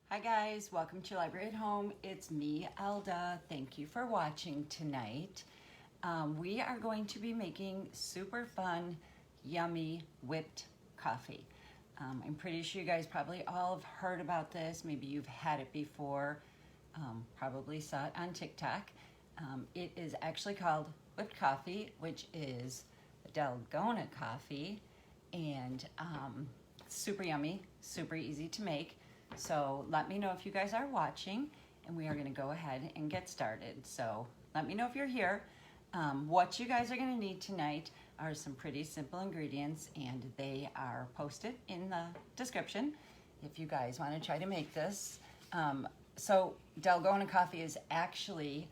Hi guys, welcome to Library at Home. It's me, Elda. Thank you for watching tonight. We are going to be making super fun, yummy whipped coffee. I'm pretty sure you guys probably all have heard about this. Maybe you've had it before, probably saw it on TikTok. It is actually called whipped coffee, which is Dalgona coffee, and super yummy, super easy to make. So let me know if you guys are watching, and we are going to go ahead and get started. So let me know if you're here. What you guys are going to need tonight are some pretty simple ingredients, and they are posted in the description if you guys want to try to make this. So Dalgona coffee is actually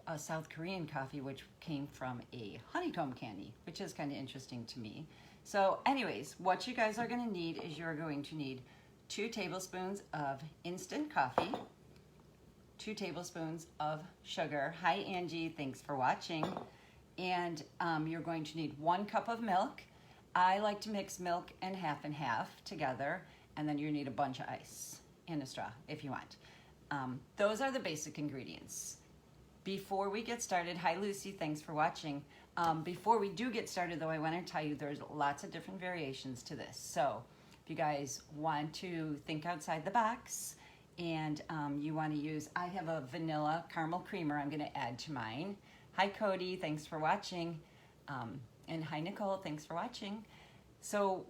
a South Korean coffee which came from a honeycomb candy, which is kind of interesting to me. So anyways, what you guys are going to need is you're going to need 2 tablespoons of instant coffee, 2 tablespoons of sugar. Hi Angie, thanks for watching. And you're going to need 1 cup of milk. I like to mix milk and half together, and then you need a bunch of ice and a straw if you want. Those are the basic ingredients. Before we get started, hi Lucy, thanks for watching. Before we do get started though, I want to tell you there's lots of different variations to this. So if you guys want to think outside the box and you want to use, I have a vanilla caramel creamer I'm going to add to mine. Hi Cody, thanks for watching. And hi Nicole, thanks for watching. So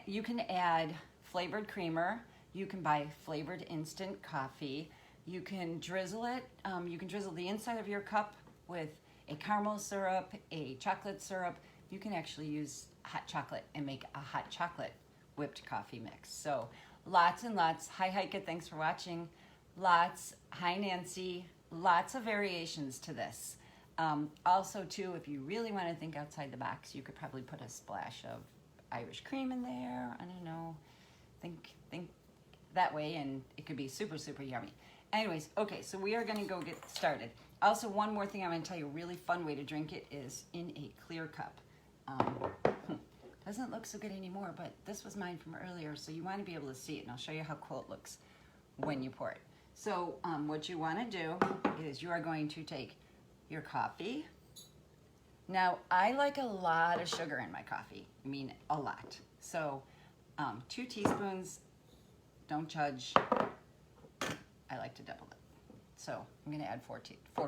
you can add flavored creamer. You can buy flavored instant coffee. You can drizzle it. You can drizzle the inside of your cup with a caramel syrup, a chocolate syrup. You can actually use hot chocolate and make a hot chocolate whipped coffee mix. So lots and lots. Hi Heike, thanks for watching. Lots. Hi Nancy. Lots of variations to this. Also too, if you really want to think outside the box, you could probably put a splash of Irish cream in there. I don't know. Think that way, and it could be super yummy. Anyways, okay, so we are going to go get started. Also, one more thing I'm going to tell you, a really fun way to drink it is in a clear cup. Doesn't look so good anymore, but this was mine from earlier, so you want to be able to see it, and I'll show you how cool it looks when you pour it. So what you want to do is you are going to take your coffee. Now, I like a lot of sugar in my coffee. I mean, a lot. So 2 teaspoons, don't judge. I like to double it. So I'm going to add 4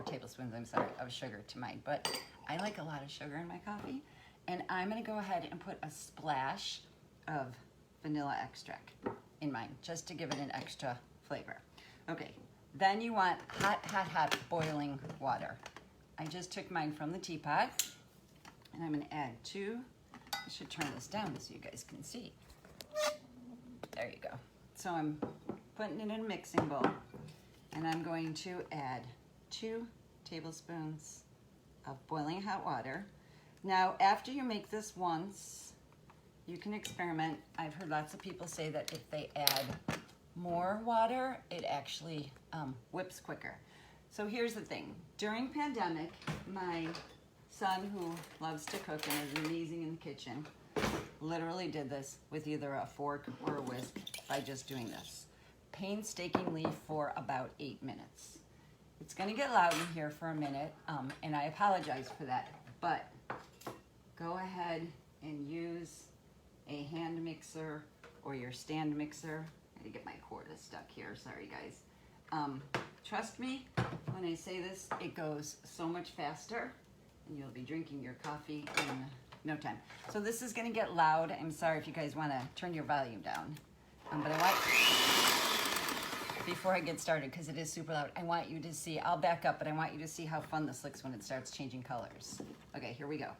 tablespoons, of sugar to mine, but I like a lot of sugar in my coffee. And I'm going to go ahead and put a splash of vanilla extract in mine, just to give it an extra flavor. Okay, then you want hot boiling water. I just took mine from the teapot, and I'm going to add 2. I should turn this down so you guys can see. There you go. So I'm putting it in a mixing bowl, and I'm going to add 2 tablespoons of boiling hot water. Now, after you make this once, you can experiment. I've heard lots of people say that if they add more water, it actually whips quicker. So here's the thing. During pandemic, my son, who loves to cook and is amazing in the kitchen, literally did this with either a fork or a whisk by just doing this painstakingly for about 8 minutes. It's going to get loud in here for a minute, and I apologize for that, but go ahead and use a hand mixer or your stand mixer. I had to get my cord stuck here, sorry guys. Trust me when I say this, it goes so much faster, and you'll be drinking your coffee in no time. So this is going to get loud. I'm sorry if you guys want to turn your volume down. But I want, before I get started, because it is super loud, I want you to see, I'll back up, but I want you to see how fun this looks when it starts changing colors. Okay, here we go.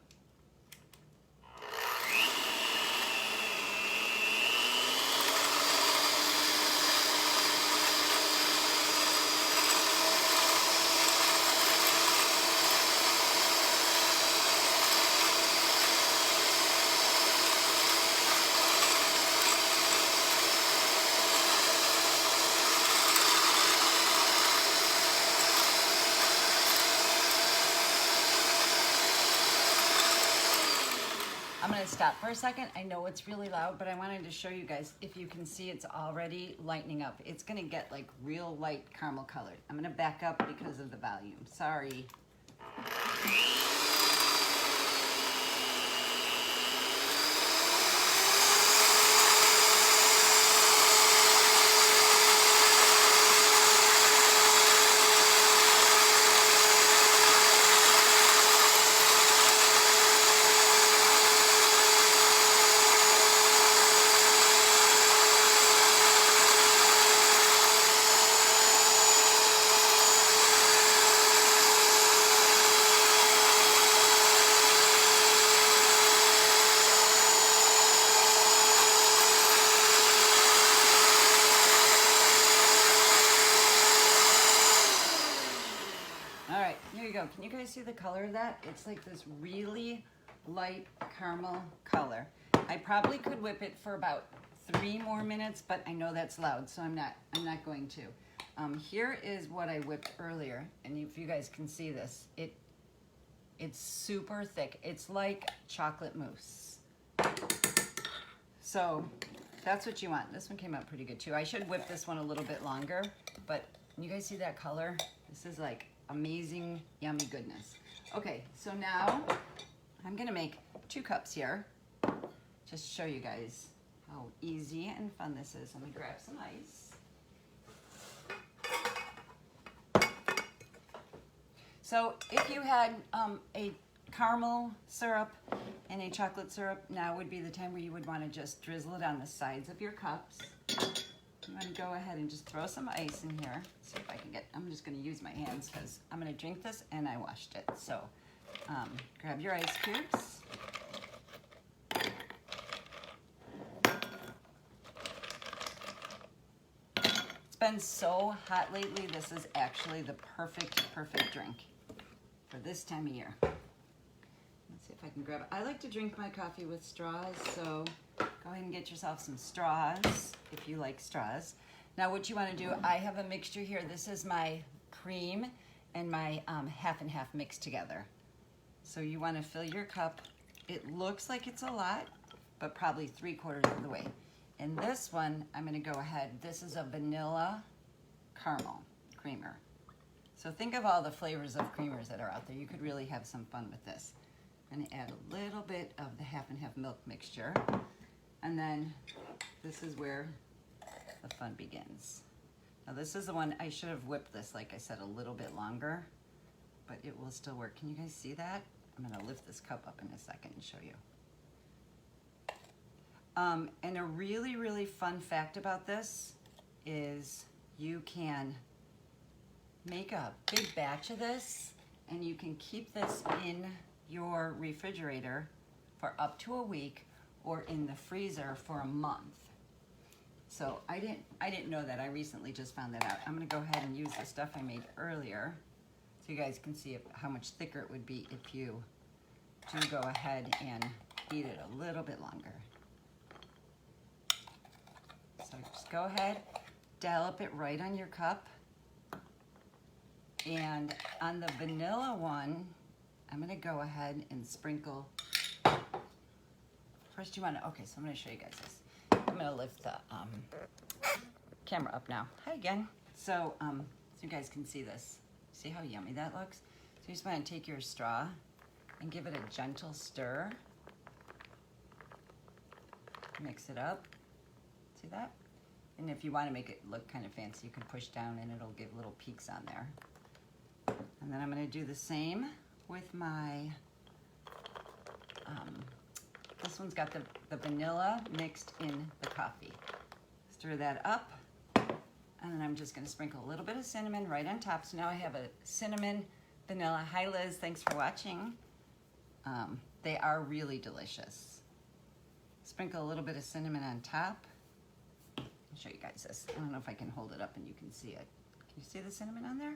to stop for a second. I know it's really loud, but I wanted to show you guys, if you can see, it's already lightening up. It's going to get like real light caramel colored. I'm going to back up because of the volume. Sorry. Can you guys see the color of that? It's like this really light caramel color. I probably could whip it for about 3 more minutes, but I know that's loud, so I'm not going to. Here is what I whipped earlier, and if you guys can see this, it's super thick. It's like chocolate mousse. So that's what you want. This one came out pretty good too. I should whip this one a little bit longer, but you guys see that color? This is like amazing, yummy goodness. Okay, so now I'm gonna make 2 cups here. Just to show you guys how easy and fun this is. Let me grab some ice. So if you had a caramel syrup and a chocolate syrup, now would be the time where you would want to just drizzle it on the sides of your cups. I'm going to go ahead and just throw some ice in here. See if I can get, I'm just going to use my hands because I'm going to drink this and I washed it. So grab your ice cubes. It's been so hot lately. This is actually the perfect drink for this time of year. Let's see if I can grab it. I like to drink my coffee with straws, so go ahead and get yourself some straws if you like straws. Now what you want to do, I have a mixture here. This is my cream and my half and half mixed together. So you want to fill your cup. It looks like it's a lot, but probably 3/4 of the way. And this one, I'm going to go ahead. This is a vanilla caramel creamer. So think of all the flavors of creamers that are out there. You could really have some fun with this. I'm going to add a little bit of the half and half milk mixture. And then this is where the fun begins. Now this is the one, I should have whipped this, like I said, a little bit longer, but it will still work. Can you guys see that? I'm going to lift this cup up in a second and show you. And a really fun fact about this is you can make a big batch of this and you can keep this in your refrigerator for up to a week or in the freezer for a month. So I didn't know that. I recently just found that out. I'm going to go ahead and use the stuff I made earlier so you guys can see how much thicker it would be if you do go ahead and heat it a little bit longer. So just go ahead, dollop it right on your cup. And on the vanilla one, I'm going to go ahead and sprinkle. First you want to, okay, so I'm going to show you guys this. I'm going to lift the camera up now. Hi again. So you guys can see this. See how yummy that looks? So you just want to take your straw and give it a gentle stir. Mix it up. See that? And if you want to make it look kind of fancy, you can push down and it'll give little peaks on there. And then I'm going to do the same with my, this one's got the vanilla mixed in the coffee. Stir that up, and then I'm just going to sprinkle a little bit of cinnamon right on top. So now I have a cinnamon vanilla. Hi Liz, thanks for watching. They are really delicious. Sprinkle a little bit of cinnamon on top. I'll show you guys this. I don't know if I can hold it up and you can see it. Can you see the cinnamon on there?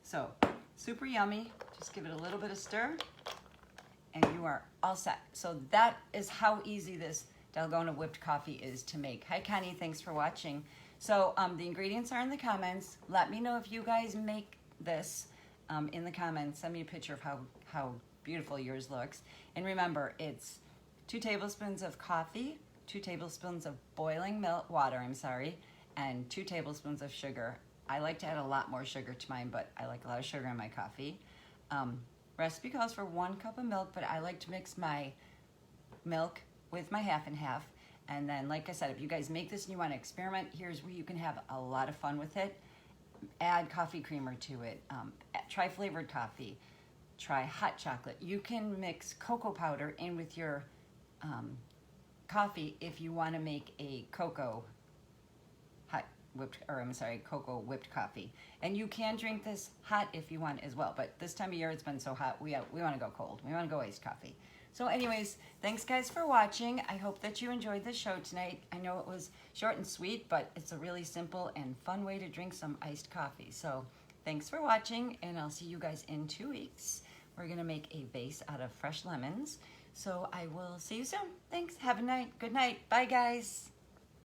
So, super yummy. Just give it a little bit of stir and you are all set. So that is how easy this Dalgona whipped coffee is to make. Hi Connie, thanks for watching. So the ingredients are in the comments. Let me know if you guys make this in the comments. Send me a picture of how beautiful yours looks. And remember, it's 2 tablespoons of coffee, 2 tablespoons of boiling water, and 2 tablespoons of sugar. I like to add a lot more sugar to mine, but I like a lot of sugar in my coffee. Recipe calls for 1 cup of milk, but I like to mix my milk with my half and half. And then, like I said, if you guys make this and you want to experiment, here's where you can have a lot of fun with it. Add coffee creamer to it. Try flavored coffee. Try hot chocolate. You can mix cocoa powder in with your coffee if you want to make a cocoa whipped coffee. And you can drink this hot if you want as well. But this time of year, it's been so hot, we want to go cold. We want to go iced coffee. So anyways, thanks guys for watching. I hope that you enjoyed the show tonight. I know it was short and sweet, but it's a really simple and fun way to drink some iced coffee. So thanks for watching, and I'll see you guys in 2 weeks. We're gonna make a base out of fresh lemons. So I will see you soon. Thanks, have a good night. Bye guys.